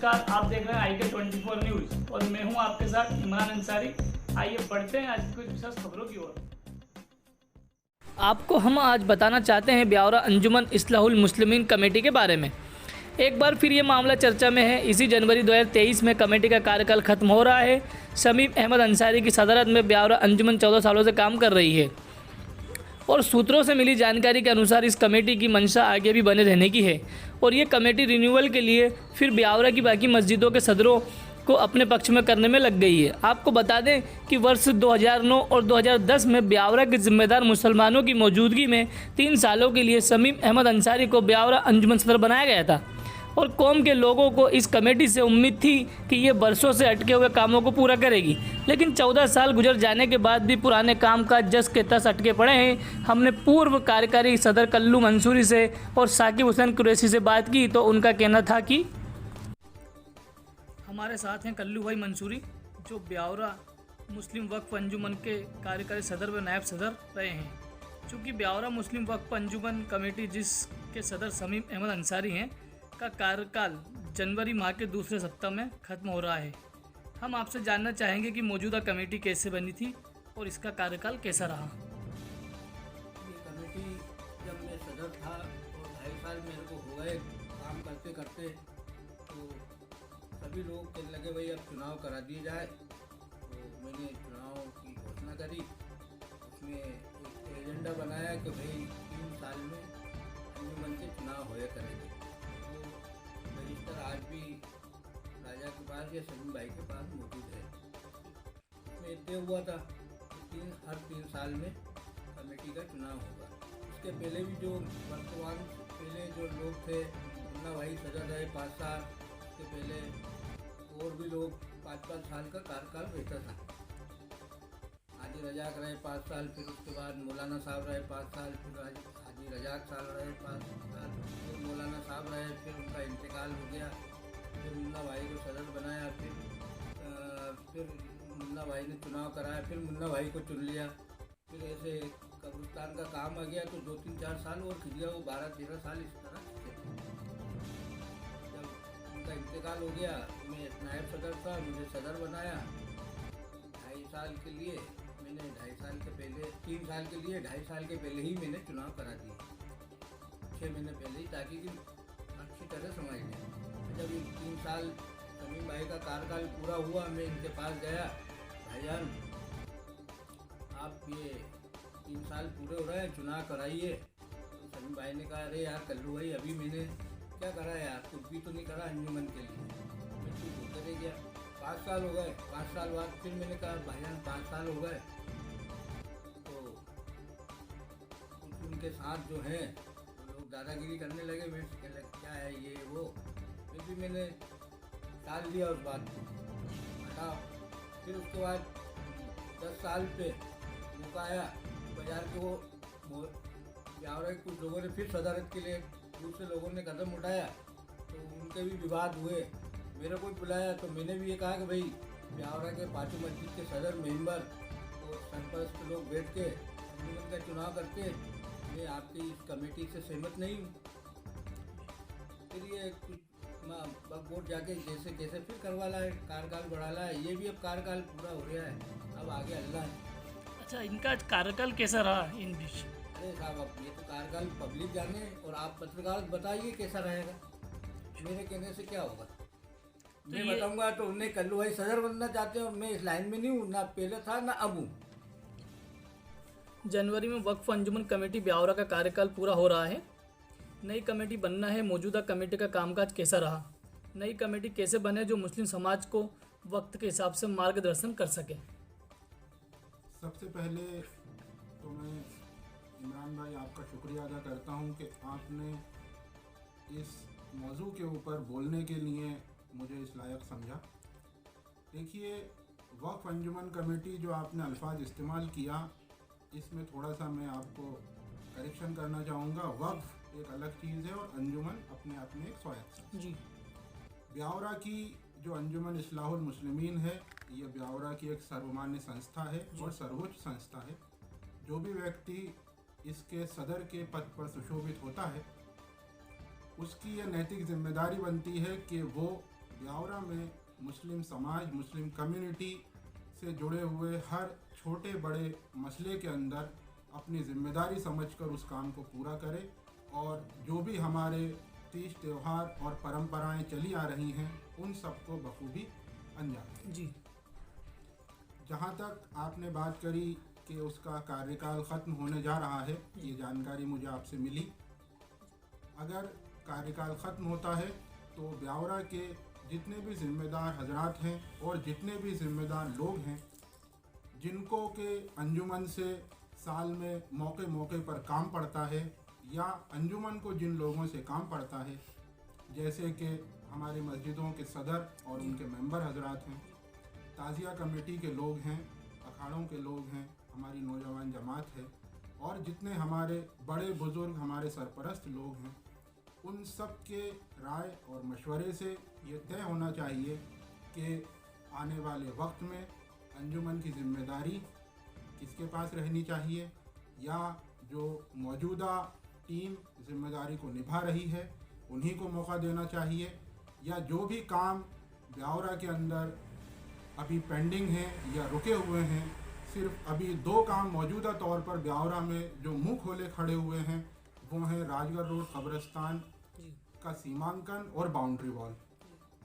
नमस्कार, आप देख रहे हैं IK 24 न्यूज और मैं हूं आपके साथ इमरान अंसारी। आइए बढ़ते हैं आज की कुछ विशेष खबरों की ओर। आपको हम आज बताना चाहते हैं ब्यावरा अंजुमन इस्लाहुल मुस्लिमीन कमेटी के बारे में। एक बार फिर ये मामला चर्चा में है। इसी जनवरी 2023 में कमेटी का कार्यकाल खत्म हो रहा है। शमीम अहमद अंसारी की सदारत में ब्यावरा अंजुमन 14 सालों से काम कर रही है और सूत्रों से मिली जानकारी के अनुसार इस कमेटी की मंशा आगे भी बने रहने की है और ये कमेटी रिन्यूअल के लिए फिर ब्यावरा की बाकी मस्जिदों के सदरों को अपने पक्ष में करने में लग गई है। आपको बता दें कि वर्ष 2009 और 2010 में ब्यावरा के जिम्मेदार मुसलमानों की मौजूदगी में 3 सालों के लिए शमीम अहमद अंसारी को ब्यावरा अंजुमन सदर बनाया गया था और कौम के लोगों को इस कमेटी से उम्मीद थी कि ये बरसों से अटके हुए कामों को पूरा करेगी। लेकिन 14 साल गुजर जाने के बाद भी पुराने काम का जस के तस अटके पड़े हैं। हमने पूर्व कार्यकारी सदर कल्लू मंसूरी से और साकिब हुसैन कुरैशी से बात की तो उनका कहना था कि हमारे साथ हैं कल्लू भाई मंसूरी, जो ब्यावरा मुस्लिम वक्फ अंजुमन के कार्यकारी सदर व नायब सदर रहे हैं। चूँकि ब्यावरा मुस्लिम वक्फ अंजुमन कमेटी जिसके सदर शमीम अहमद अंसारी हैं का कार्यकाल जनवरी माह के दूसरे सप्ताह में खत्म हो रहा है, हम आपसे जानना चाहेंगे कि मौजूदा कमेटी कैसे बनी थी और इसका कार्यकाल कैसा रहा। ये कमेटी जब मैं सदर था और 2.5 साल मेरे को हो गए काम करते करते, तो सभी लोग कहने लगे भाई अब चुनाव करा दिए जाए। तो मैंने चुनाव की घोषणा करी। उसमें एक एजेंडा बनाया कि भाई 3 साल में अंजुमन के चुनाव होया करेंगे। तो रजिस्टर आज भी राजा के पास या शमीम भाई के पास मौजूद है। उसमें तय हुआ था कि हर 3 साल में कमेटी का चुनाव होगा। उसके पहले भी जो वर्तमान पहले जो लोग थे, मुन्ना भाई सदर रहे 5 साल, उसके पहले और भी लोग 5-5 साल का कार्यकाल रहता था। हाजी रजाक रहे 5 साल, फिर उसके बाद मौलाना साहब रहे 5 साल, फिर हाजी रजाक साहब रहे 5 साल, फिर मौलाना साहब रहे, फिर उनका इंतकाल हो गया, फिर मुन्ना भाई को सदर बनाया, फिर मुन्ना भाई ने चुनाव कराया, फिर मुन्ना भाई को चुन लिया। फिर ऐसे कब्रिस्तान का काम आ गया तो 2-3-4 साल और खिंच गया, वो 12-13 साल इस तरह खिंचे। जब उनका इंतकाल हो गया, मैं नायब सदर था, मुझे सदर बनाया 2.5 साल के लिए। मैंने 2.5 साल के पहले 3 साल के लिए 2.5 साल के पहले ही मैंने चुनाव करा दिए, 6 महीने पहले ही, ताकि कि अच्छी तरह समझ लें। जब ये 3 साल शमीम भाई का कार्यकाल पूरा हुआ, मैं इनके पास गया, भाईजान आप ये 3 साल पूरे हो रहे हैं, चुनाव कराइए। तो शमीम भाई ने कहा अरे यार कल्लू भाई अभी मैंने क्या करा यार, कुछ भी तो नहीं करा अंजुमन के लिए। मैं चुप होते रह गया। 5 साल हो गए। 5 साल बाद फिर मैंने कहा भाईजान 5 साल हो गए, तो उनके साथ जो हैं वो लोग दादागिरी करने लगे। मैं कहने लगा क्या है ये वो, फिर भी मैंने टाल दिया उस बात को, हटा। फिर उसके बाद 10 साल पे मौका आया, बाजार के वो ब्यावरा के कुछ लोगों ने फिर सदारत के लिए दूसरे लोगों ने कदम उठाया, तो उनके भी विवाद हुए। मेरे को बुलाया तो मैंने भी ये कहा कि भाई ब्यावरा के 5 मस्जिद के सदर मेंबर और सरपरस्त लोग बैठ के अंजुमन का चुनाव करते, मैं आपकी इस कमेटी से सहमत नहीं हूँ। फिर ये कुछ बोर्ड जाके जैसे कैसे फिर करवा लाए, कार्यकाल बढ़ा लाए। ये भी अब कार्यकाल पूरा हो गया है, अब आगे अल्लाह है। अच्छा, इनका कार्यकाल कैसा रहा इन बीच? अरे साहब अब ये तो कार्यकाल पब्लिक जाने और आप पत्रकार बताइए कैसा रहेगा। मेरे कहने से क्या होगा, मैं बताऊंगा तो उन्हें कल्लू भाई सदर बनना चाहते हैं और मैं इस लाइन में नहीं हूँ, ना पहले था ना अब हूँ। जनवरी में वक्फ अंजुमन कमेटी ब्यावरा का कार्यकाल पूरा हो रहा है। नई कमेटी बनना है। मौजूदा कमेटी का कामकाज कैसा रहा? नई कमेटी कैसे बने जो मुस्लिम समाज को वक्त के हिसाब से मार्गदर्शन कर सके? सबसे पहले तो मैं इमरान भाई आपका शुक्रिया अदा करता हूं कि आपने इस मौजू के ऊपर बोलने के लिए मुझे इस लायक समझा। देखिए, वक्फ अंजुमन कमेटी जो आपने अल्फाज इस्तेमाल किया, इसमें थोड़ा सा मैं आपको करेक्शन करना चाहूँगा। वक्फ एक अलग चीज़ है और अंजुमन अपने आप में एक स्वायत्त जी। ब्यावरा की जो अंजुमन इस्लाहुल मुस्लिमीन है, ये ब्यावरा की एक सर्वमान्य संस्था है और सर्वोच्च संस्था है। जो भी व्यक्ति इसके सदर के पद पर सुशोभित होता है, उसकी यह नैतिक जिम्मेदारी बनती है कि वो ब्यावरा में मुस्लिम समाज, मुस्लिम कम्युनिटी से जुड़े हुए हर छोटे बड़े मसले के अंदर अपनी जिम्मेदारी समझकर उस काम को पूरा करे और जो भी हमारे तीज त्यौहार और परंपराएं चली आ रही हैं उन सबको बखूबी अंजाम दें। जी। जहाँ तक आपने बात करी कि उसका कार्यकाल ख़त्म होने जा रहा है, ये जानकारी मुझे आपसे मिली। अगर कार्यकाल ख़त्म होता है तो ब्यावरा के जितने भी ज़िम्मेदार हजरात हैं और जितने भी ज़िम्मेदार लोग हैं जिनको के अंजुमन से साल में मौके मौके पर काम पड़ता है या अंजुमन को जिन लोगों से काम पड़ता है, जैसे कि हमारी मस्जिदों के सदर और उनके मेंबर हजरात हैं, ताज़िया कमेटी के लोग हैं, अखाड़ों के लोग हैं, हमारी नौजवान जमात है और जितने हमारे बड़े बुज़ुर्ग हमारे सरपरस्त लोग हैं, उन सब के राय और मशवरे से ये तय होना चाहिए कि आने वाले वक्त में अंजुमन की ज़िम्मेदारी किसके पास रहनी चाहिए या जो मौजूदा टीम ज़िम्मेदारी को निभा रही है उन्हीं को मौका देना चाहिए या जो भी काम ब्यावरा के अंदर अभी पेंडिंग हैं या रुके हुए हैं, सिर्फ अभी 2 काम मौजूदा तौर पर ब्यावरा में जो मुंह खोले खड़े हुए हैं वो हैं राजगढ़ रोड कब्रिस्तान का सीमांकन और बाउंड्री वॉल।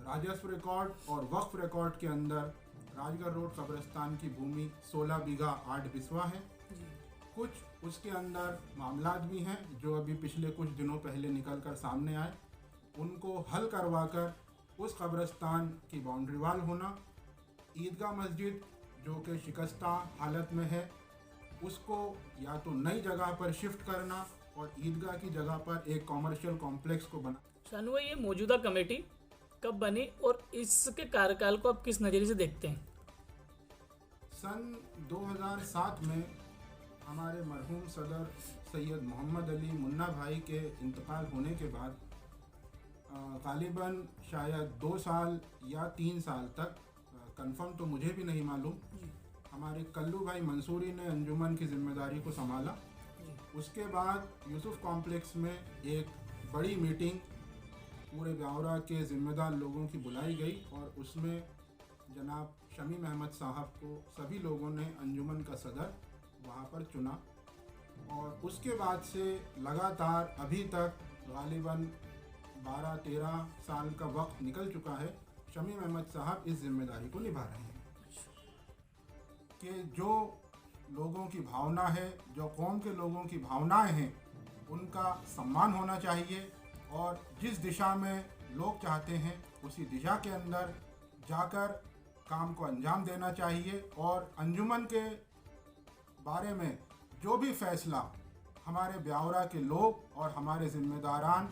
राजस्व रिकॉर्ड और वक्फ रिकॉर्ड के अंदर राजगढ़ रोड कब्रिस्तान की भूमि 16 बीघा 8 बिस्वा है। कुछ उसके अंदर मामलात भी हैं जो अभी पिछले कुछ दिनों पहले निकल कर सामने आए, उनको हल करवाकर उस कब्रिस्तान की बाउंड्री वॉल होना, ईदगाह मस्जिद जो कि शिकस्ता हालत में है उसको या तो नई जगह पर शिफ्ट करना और ईदगाह की जगह पर एक कॉमर्शियल कॉम्प्लेक्स को बना। शानू भाई, ये मौजूदा कमेटी कब बनी और इसके कार्यकाल को आप किस नज़रिए से देखते हैं? सन 2007 में हमारे मरहूम सदर सैयद मोहम्मद अली मुन्ना भाई के इंतकाल होने के बाद गालिबन शायद 2 साल या 3 साल तक, कंफर्म तो मुझे भी नहीं मालूम, हमारे कल्लू भाई मंसूरी ने अंजुमन की जिम्मेदारी को संभाला। उसके बाद यूसुफ कॉम्प्लेक्स में एक बड़ी मीटिंग पूरे ब्यावरा के ज़िम्मेदार लोगों की बुलाई गई और उसमें जनाब शमीम अहमद साहब को सभी लोगों ने अंजुमन का सदर वहाँ पर चुना और उसके बाद से लगातार अभी तक गालिबन 12-13 साल का वक्त निकल चुका है, शमीम अहमद साहब इस जिम्मेदारी को निभा रहे हैं कि जो लोगों की भावना है, जो कौम के लोगों की भावनाएं हैं, उनका सम्मान होना चाहिए और जिस दिशा में लोग चाहते हैं उसी दिशा के अंदर जाकर काम को अंजाम देना चाहिए और अंजुमन के बारे में जो भी फैसला हमारे ब्यावरा के लोग और हमारे ज़िम्मेदारान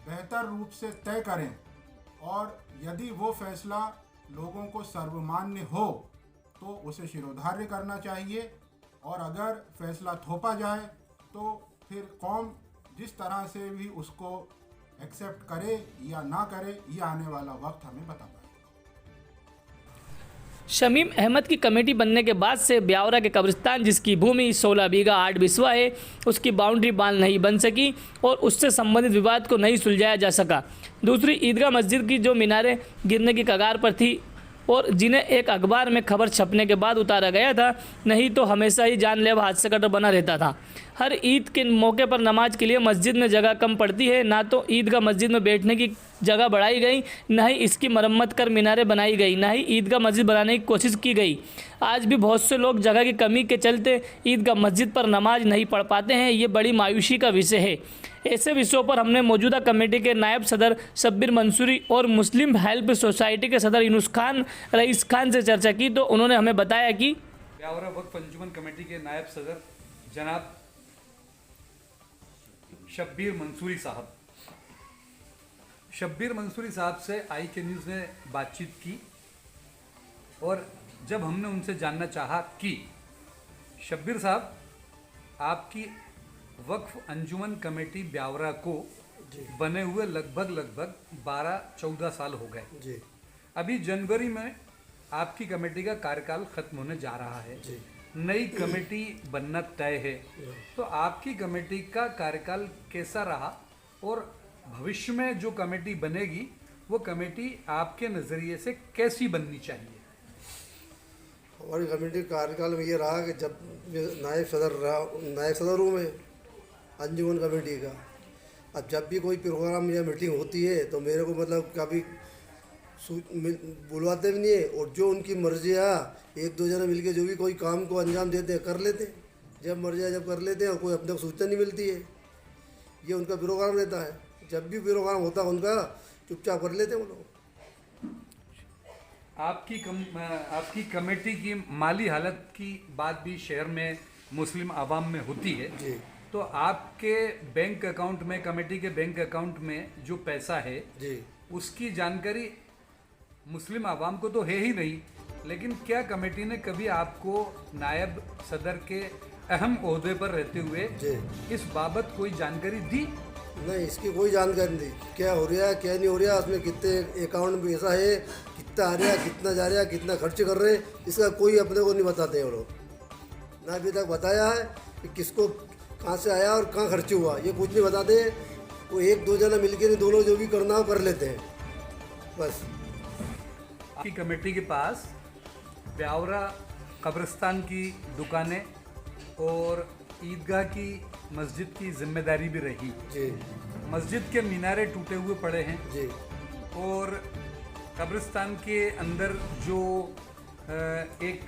बेहतर रूप से तय करें और यदि वो फैसला लोगों को सर्वमान्य हो तो उसे शिरोधार्य करना चाहिए और अगर फैसला थोपा जाए तो फिर कौम जिस तरह से भी उसको एक्सेप्ट करे या ना करे, ये आने वाला वक्त हमें बता पाए। शमीम अहमद की कमेटी बनने के बाद से ब्यावरा के कब्रिस्तान जिसकी भूमि 16 बीघा 8 बिस्वा है, उसकी बाउंड्री वॉल नहीं बन सकी और उससे संबंधित विवाद को नहीं सुलझाया जा सका। दूसरी, ईदगाह मस्जिद की जो मीनारें गिरने की कगार पर थी और जिन्हें एक अखबार में खबर छपने के बाद उतारा गया था, नहीं तो हमेशा ही जानलेवा हादसे का डर बना रहता था। हर ईद के मौके पर नमाज के लिए मस्जिद में जगह कम पड़ती है, ना तो ईदगाह मस्जिद में बैठने की जगह बढ़ाई गई, न ही इसकी मरम्मत कर मीनारें बनाई गई, न ही ईदगाह मस्जिद बनाने की कोशिश की गई। आज भी बहुत से लोग जगह की कमी के चलते ईदगाह मस्जिद पर नमाज नहीं पढ़ पाते हैं। ये बड़ी मायूसी का विषय है। ऐसे विषयों पर हमने मौजूदा कमेटी के नायब सदर शब्बीर मंसूरी और मुस्लिम हेल्प सोसाइटी के सदर यूनुस खान रईस खान से चर्चा की, तो उन्होंने हमें बताया कि ब्यावरा वक्फ अंजुमन कमेटी के नायब सदर जनाब शब्बीर मंसूरी साहब से IK न्यूज़ ने बातचीत की और जब हमने उनसे जानना चाहा कि शब्बीर साहब, आपकी वक्फ अंजुमन कमेटी ब्यावरा को बने हुए लगभग 12-14 साल हो गए। अभी जनवरी में आपकी कमेटी का कार्यकाल खत्म होने जा रहा है, नई कमेटी बनना तय है, तो आपकी कमेटी का कार्यकाल कैसा रहा और भविष्य में जो कमेटी बनेगी वो कमेटी आपके नज़रिए से कैसी बननी चाहिए? हमारी कमेटी कार्यकाल में ये रहा कि जब नायब सदर हूँ मैं अंजुमन कमेटी का। अब जब भी कोई प्रोग्राम या मीटिंग होती है तो मेरे को मतलब कभी बुलवाते भी नहीं है, और जो उनकी मर्जी है एक दो जने मिलके जो भी कोई काम को अंजाम देते हैं कर लेते हैं, जब मर्जी है जब कर लेते हैं, और कोई अपने को सूचना नहीं मिलती है। ये उनका प्रोग्राम रहता है, जब भी प्रोग्राम होता है उनका चुपचाप कर लेते हैं वो लोग। आपकी कमेटी की माली हालत की बात भी शहर में मुस्लिम आवाम में होती है जी तो आपके बैंक अकाउंट में, कमेटी के बैंक अकाउंट में जो पैसा है जी उसकी जानकारी मुस्लिम आवाम को तो है ही नहीं, लेकिन क्या कमेटी ने कभी आपको नायब सदर के अहम ओहदे पर रहते हुए जी इस बाबत कोई जानकारी दी? नहीं, इसकी कोई जानकारी नहीं, क्या हो रहा है क्या नहीं हो रहा, उसमें कितने अकाउंट में पैसा है, कितना आ रहा है, कितना जा रहा है, कितना खर्च कर रहे हैं, इसका कोई अपने को नहीं बताते हैं वो लोग। ना अभी तक बताया है कि किसको कहाँ से आया और कहाँ खर्च हुआ, ये कुछ नहीं बताते। वो एक दो जना मिलके नहीं, दोनों जो भी करना हो कर लेते हैं बस। आपकी कमेटी के पास ब्यावरा कब्रिस्तान की दुकानें और ईदगाह की मस्जिद की जिम्मेदारी भी रही। जी मस्जिद के मीनारे टूटे हुए पड़े हैं जी और कब्रिस्तान के अंदर जो एक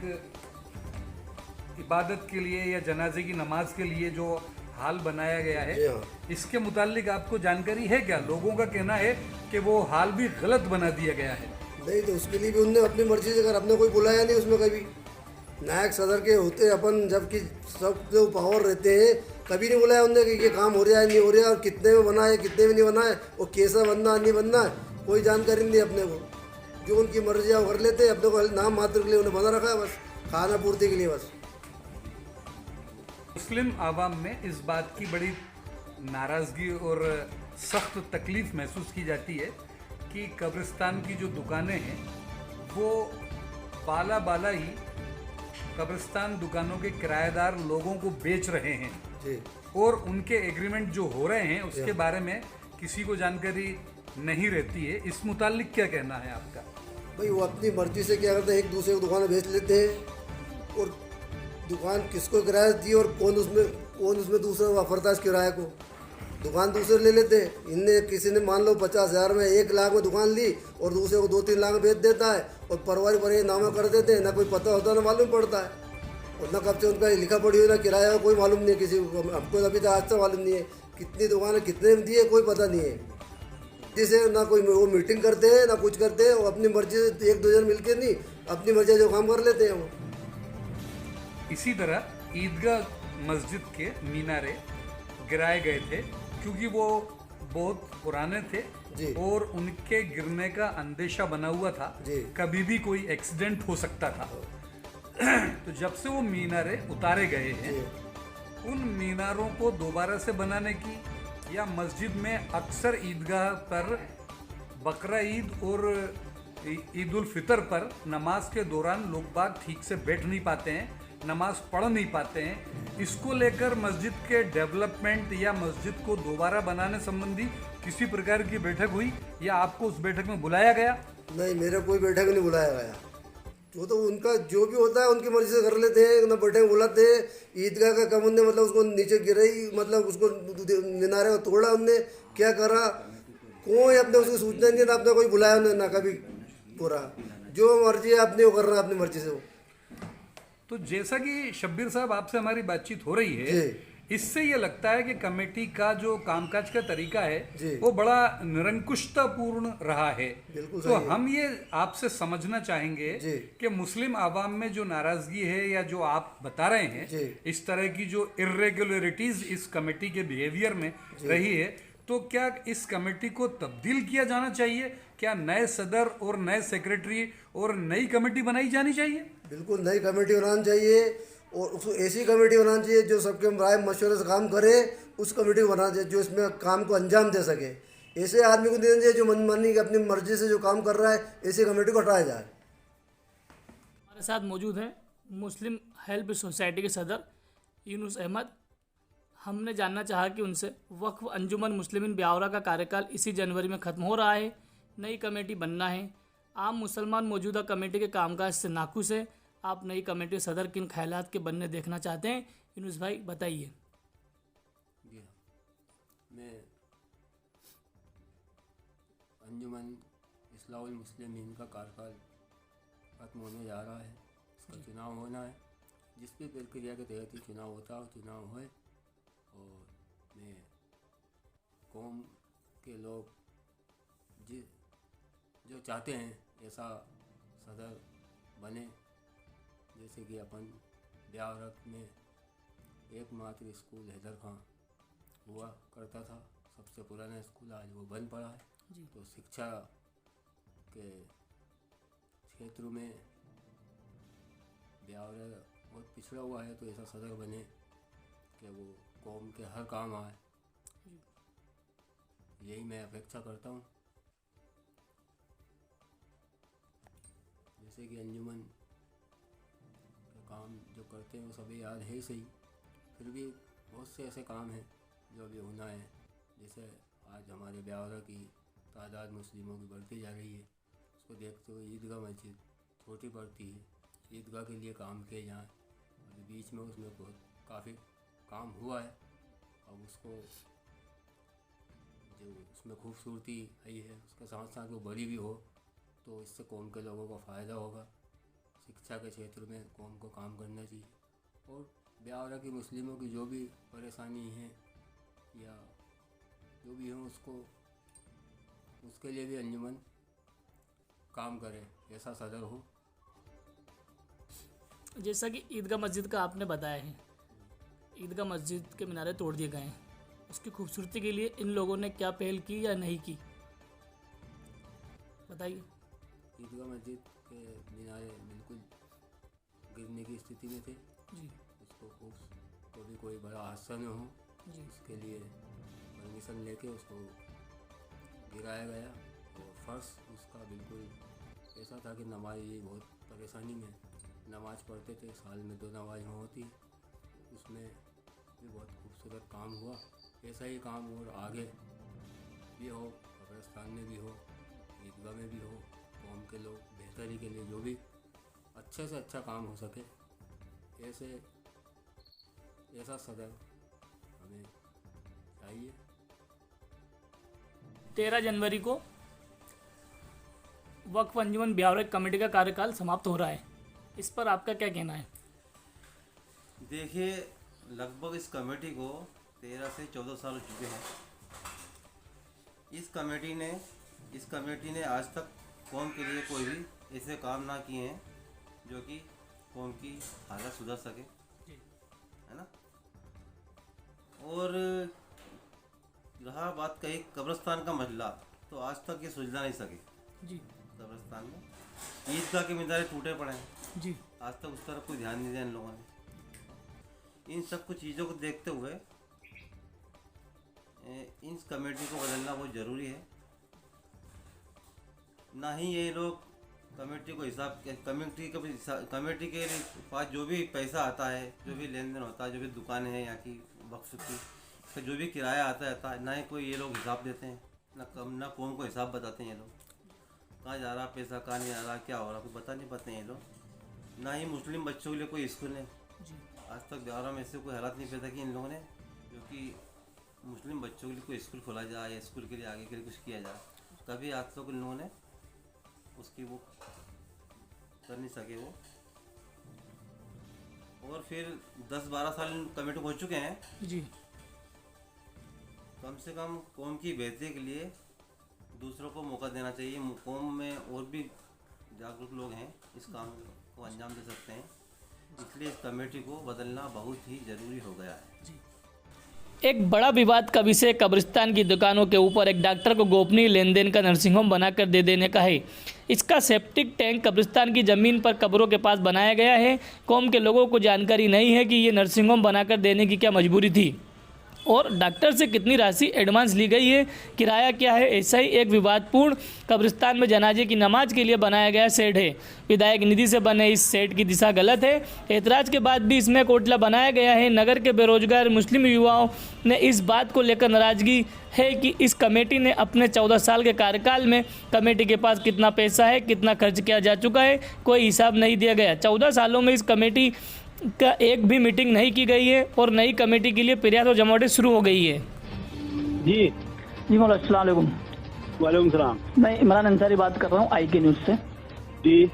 इबादत के लिए या जनाजे की नमाज के लिए जो हाल बनाया गया है, जी हाँ। इसके मुतालिक आपको जानकारी है क्या? लोगों का कहना है कि वो हाल भी गलत बना दिया गया है। नहीं, तो उसके लिए भी उनने अपनी मर्जी से अगर अपने कोई बुलाया नहीं उसमें कभी। नायक सदर के होते अपन जबकि सब जो पावर रहते हैं, कभी नहीं बुलाया उनने कि ये काम हो रहा है नहीं हो रहा है, और कितने में बना है कितने में नहीं बना है, और कैसा बनना नहीं बनना है, कोई जानकारी नहीं अपने को। जो उनकी मर्जी है वो कर लेते हैं, अपने को नाम मात्र के लिए उन्हें बना रखा है बस, खाना पूर्ति के लिए बस। मुस्लिम आवाम में इस बात की बड़ी नाराज़गी और सख्त तकलीफ़ महसूस की जाती है कि कब्रिस्तान की जो दुकानें हैं वो बाला ही कब्रिस्तान दुकानों के किराएदार लोगों को बेच रहे हैं जी और उनके एग्रीमेंट जो हो रहे हैं उसके बारे में किसी को जानकारी नहीं रहती है। इस मुतालिक क्या कहना है आपका? भाई वो अपनी मर्जी से क्या करते हैं, एक दूसरे को दुकान बेच लेते हैं, और दुकान किसको किराया दी और कौन उसमें दूसरा वापरता है इस किराए को, दुकान दूसरे ले लेते हैं। इनने किसी ने मान लो 50,000 में 1 लाख में दुकान ली और दूसरे को 2-3 लाख में बेच देता है, और परिवार पर नामा कर देते हैं, ना कोई पता होता ना मालूम पड़ता है, और ना कब से उनका लिखा पड़ी हुई ना किराया कोई मालूम नहीं है किसी को। हमको अभी तक आज तक मालूम नहीं है कितनी दुकानें कितने में दी है, कोई पता नहीं है। जिसे ना कोई वो मीटिंग करते हैं ना कुछ करते हैं, वो अपनी मर्जी से एक दो जन मिलकर नहीं अपनी मर्जी जो काम कर लेते हैं वो। इसी तरह ईदगाह मस्जिद के मीनारे गिराए गए थे क्योंकि वो बहुत पुराने थे जी। और उनके गिरने का अंदेशा बना हुआ था, जी। कभी भी कोई एक्सीडेंट हो सकता था। तो जब से वो मीनारे उतारे गए हैं, उन मीनारों को दोबारा से बनाने की या मस्जिद में अक्सर ईदगाह पर बकरा ईद और ईद उल फितर पर नमाज के दौरान लोग बाग ठीक से बैठ नहीं पाते हैं, नमाज पढ़ नहीं पाते हैं। इसको लेकर मस्जिद के डेवलपमेंट या मस्जिद को दोबारा बनाने संबंधी किसी प्रकार की बैठक हुई या आपको उस बैठक में बुलाया गया? नहीं, मेरा कोई बैठक नहीं बुलाया गया। जो तो उनका जो भी होता है उनकी मर्जी से कर लेते हैं, ना बैठक बुलाते हैं। ईदगाह का कम उनने मतलब उसको नीचे गिराई, मतलब उसको मीनारे को तोड़ा, उनने क्या करा कोई अपने उसकी सूचना नहीं, ना अपने कोई बुलाया उन्हें ना कभी पूरा। जो मर्जी है अपने वो कर रहा है अपनी मर्जी से वो। तो जैसा कि शब्बीर साहब आपसे हमारी बातचीत हो रही है, इससे ये लगता है कि कमेटी का जो कामकाज का तरीका है वो बड़ा निरंकुशतापूर्ण रहा है। बिल्कुल तो सही है। हम ये आपसे समझना चाहेंगे कि मुस्लिम आवाम में जो नाराजगी है या जो आप बता रहे हैं, इस तरह की जो इर्रेगुलरिटीज इस कमेटी के बिहेवियर में रही है, तो क्या इस कमेटी को तब्दील किया जाना चाहिए? क्या नए सदर और नए सेक्रेटरी और नई कमेटी बनाई जानी चाहिए? बिल्कुल नई कमेटी बनानी चाहिए, और उसको ऐसी कमेटी बनानी चाहिए जो सबके राय मशवरे से काम करे। उस कमेटी को बनाना चाहिए जो इसमें काम को अंजाम दे सके। ऐसे आदमी को देना चाहिए जो मनमानी की अपनी मर्जी से जो काम कर रहा है, ऐसी कमेटी को हटाया जाए। हमारे साथ मौजूद हैं मुस्लिम हेल्प सोसाइटी के सदर यूनुस अहमद। हमने जानना चाहा कि उनसे वक्फ अंजुमन मुस्लिमीन ब्यावरा का कार्यकाल इसी जनवरी में ख़त्म हो रहा है। नई कमेटी बनना है। आम मुसलमान मौजूदा कमेटी के कामकाज से नाखुश है। आप नई कमेटी सदर किन ख्यालात के बनने देखना चाहते हैं, यूनुस भाई बताइए। जी हाँ, मैं अंजुमन इस्लाहुल मुस्लिमीन का कार्यकाल खत्म होने जा रहा है, इसका चुनाव होना है। जिस भी प्रक्रिया के तहत ही चुनाव होता है चुनाव होए, और मैं कौम के लोग जो चाहते हैं ऐसा सदर बने। जैसे कि अपन ब्यावरक में एकमात्र स्कूल हैदर खां हुआ करता था, सबसे पुराना स्कूल, आज वो बंद पड़ा है। तो शिक्षा के क्षेत्र में ब्यावरक बहुत पिछड़ा हुआ है, तो ऐसा सदर बने कि वो कौम के हर काम आए, यही मैं अपेक्षा करता हूँ। जैसे कि अंजुमन के काम जो करते हैं वो सभी याद है ही सही, फिर भी बहुत से ऐसे काम हैं जो अभी होना है। जैसे आज हमारे ब्यावरा की तादाद मुस्लिमों की बढ़ती जा रही है, उसको देखते हुए ईदगाह मस्जिद छोटी पड़ती है, ईदगाह के लिए काम किए जाएँ। अभी बीच में उसमें बहुत काफ़ी काम हुआ है, अब उसको जो उसमें खूबसूरती आई है उसके साथ साथ वो बड़ी भी हो, तो इससे कौम के लोगों को फ़ायदा होगा। शिक्षा के क्षेत्र में कौम को काम करना चाहिए, और ब्यावरा की मुस्लिमों की जो भी परेशानी है या जो भी हो उसके लिए भी अंजुमन काम करे, ऐसा सदर हो। जैसा कि ईदगाह मस्जिद का आपने बताया है, ईदगाह मस्जिद के मीनारे तोड़ दिए गए हैं, उसकी खूबसूरती के लिए इन लोगों ने क्या पहल की या नहीं की, बताइए। ईदगाह मस्जिद के मीनारे बिल्कुल गिरने की स्थिति में थे जी उसको तो भी कोई बड़ा हादसा न हो, जी उसके लिए परमिशन लेके उसको गिराया गया। और फर्श उसका बिल्कुल ऐसा था कि नमाज़ी बहुत परेशानी में नमाज़ पढ़ते थे, साल में 2 नमाज़ होती, उसमें भी बहुत खूबसूरत काम हुआ। ऐसा ही काम और आगे भी हो, कब्रिस्तान में भी हो, ईदगाह में भी हो, कौम के लोग बेहतरी के लिए जो भी अच्छे से अच्छा काम हो सके, ऐसा सदर हमें चाहिए। 13 जनवरी को वक्फ अंजुमन ब्यावरा कमेटी का कार्यकाल समाप्त हो रहा है, इस पर आपका क्या कहना है? देखिए, लगभग इस कमेटी को 13 से 14 साल हो चुके हैं। इस कमेटी ने आज तक कौम के लिए कोई भी ऐसे काम ना किए हैं जो कि कौम की हालत सुधर सके, है ना। और रहा बात कही कब्रिस्तान का मसला, तो आज तक ये सुलझा नहीं सके। जी कब्रिस्तान में ईदगाह के मीनारे टूटे पड़े हैं, जी आज तक उस तरफ कोई ध्यान नहीं दिया इन लोगों ने। इन सब कुछ चीज़ों को देखते हुए इन कमेटी को बदलना बहुत ज़रूरी है। ना ही ये लोग कमेटी के पास जो भी पैसा आता है, जो भी लेन देन होता है, जो भी दुकानें हैं यहाँ की वक्फ की, तो जो भी किराया आता है, ना ही कोई ये लोग हिसाब देते हैं, ना कौम को हिसाब बताते हैं। ये लोग कहाँ जा रहा पैसा, कहाँ नहीं जा रहा, क्या हो रहा, कुछ बता नहीं पाते हैं ये लोग। ना ही मुस्लिम बच्चों के लिए कोई स्कूल है, आज तक ब्यावरा में ऐसे कोई हालात नहीं पैदा किए इन लोगों ने जो कि मुस्लिम बच्चों के लिए कोई स्कूल खोला जाए या स्कूल के लिए आगे के लिए कुछ किया जाए। कभी आज तक इन लोगों ने उसकी वो कर नहीं सके वो। और फिर 10-12 साल कमेटी हो चुके हैं जी। कम से कम कौम की बेहतरी के लिए दूसरों को मौका देना चाहिए। कौम में और भी जागरूक लोग हैं, इस काम को अंजाम दे सकते हैं, इसलिए इस कमेटी को बदलना बहुत ही ज़रूरी हो गया है। एक बड़ा विवाद का विषय कब्रिस्तान की दुकानों के ऊपर एक डॉक्टर को गोपनीय लेन देन का नर्सिंग होम बनाकर दे देने का है। इसका सेप्टिक टैंक कब्रिस्तान की ज़मीन पर कब्रों के पास बनाया गया है। कौम के लोगों को जानकारी नहीं है कि ये नर्सिंग होम बनाकर देने की क्या मजबूरी थी। और डॉक्टर से कितनी राशि एडवांस ली गई है, किराया क्या है। ऐसा ही एक विवादपूर्ण कब्रिस्तान में जनाजे की नमाज के लिए बनाया गया शेड है। विधायक निधि से बने इस शेड की दिशा गलत है। ऐतराज़ के बाद भी इसमें कोटला बनाया गया है। नगर के बेरोजगार मुस्लिम युवाओं ने इस बात को लेकर नाराजगी है कि इस कमेटी ने अपने 14 साल के कार्यकाल में कमेटी के पास कितना पैसा है, कितना खर्च किया जा चुका है, कोई हिसाब नहीं दिया गया। 14 सालों में इस कमेटी का एक भी मीटिंग नहीं की गई है और नई कमेटी के लिए प्रयास और जमावटें शुरू हो गई है। जी मौला अस्सलाम वालेकुम। वालेकुम सलाम। मैं इमरान अंसारी बात कर रहा हूँ IK न्यूज़ से। जी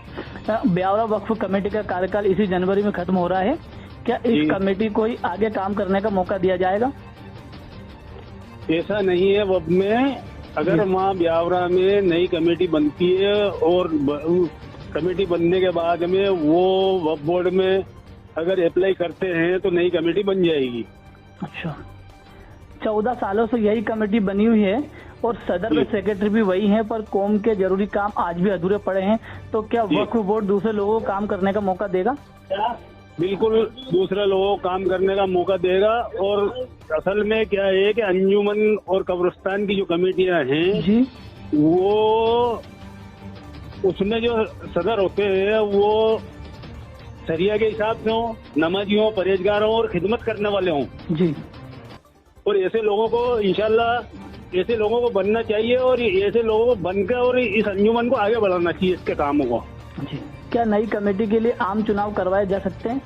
ब्यावरा वक्फ कमेटी का कार्यकाल इसी जनवरी में खत्म हो रहा है। क्या इस कमेटी को आगे काम करने का मौका दिया जाएगा? ऐसा नहीं है। वब में अगर वहाँ ब्यावरा में नई कमेटी बनती है और कमेटी बनने के बाद में वो वक्फ बोर्ड में अगर अप्लाई करते हैं तो नई कमेटी बन जाएगी। अच्छा, 14 सालों से यही कमेटी बनी हुई है और सदर व सेक्रेटरी भी वही हैं, पर कौम के जरूरी काम आज भी अधूरे पड़े हैं। तो क्या वक्फ बोर्ड दूसरे लोगों को काम करने का मौका देगा? बिल्कुल दूसरे लोगों को काम करने का मौका देगा। और असल में क्या है कि अंजुमन और कब्रिस्तान की जो कमेटियां हैं जी, वो उसमें जो सदर होते हैं वो शरिया के हिसाब से हों, नमाजियों, परहेजगारों और खिदमत करने वाले हों जी। और ऐसे लोगों को इंशाल्लाह ऐसे लोगों को बनना चाहिए और ऐसे लोगों को बनकर और इस अंजुमन को आगे बढ़ाना चाहिए, इसके कामों को जी। क्या नई कमेटी के लिए आम चुनाव करवाए जा सकते हैं?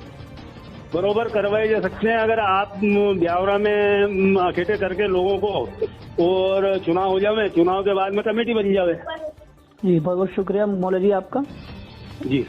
बरोबर करवाए जा सकते हैं। अगर आप ब्यावरा में इकट्ठे करके लोगों को और चुनाव हो जावे, चुनाव के बाद में कमेटी बन जावे। जी बहुत बहुत शुक्रिया मौला जी आपका। जी।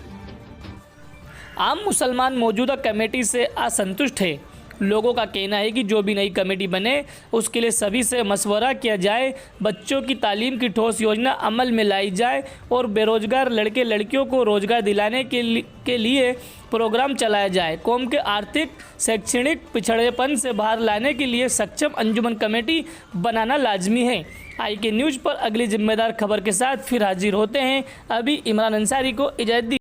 आम मुसलमान मौजूदा कमेटी से असंतुष्ट है। लोगों का कहना है कि जो भी नई कमेटी बने उसके लिए सभी से मशवरा किया जाए, बच्चों की तालीम की ठोस योजना अमल में लाई जाए और बेरोजगार लड़के लड़कियों को रोजगार दिलाने के लिए प्रोग्राम चलाया जाए। कौम के आर्थिक शैक्षणिक पिछड़ेपन से बाहर लाने के लिए सक्षम अंजुमन कमेटी बनाना लाजमी है। IK न्यूज़ पर अगली जिम्मेदार खबर के साथ फिर हाजिर होते हैं। अभी इमरान अंसारी को इजाज़त दी।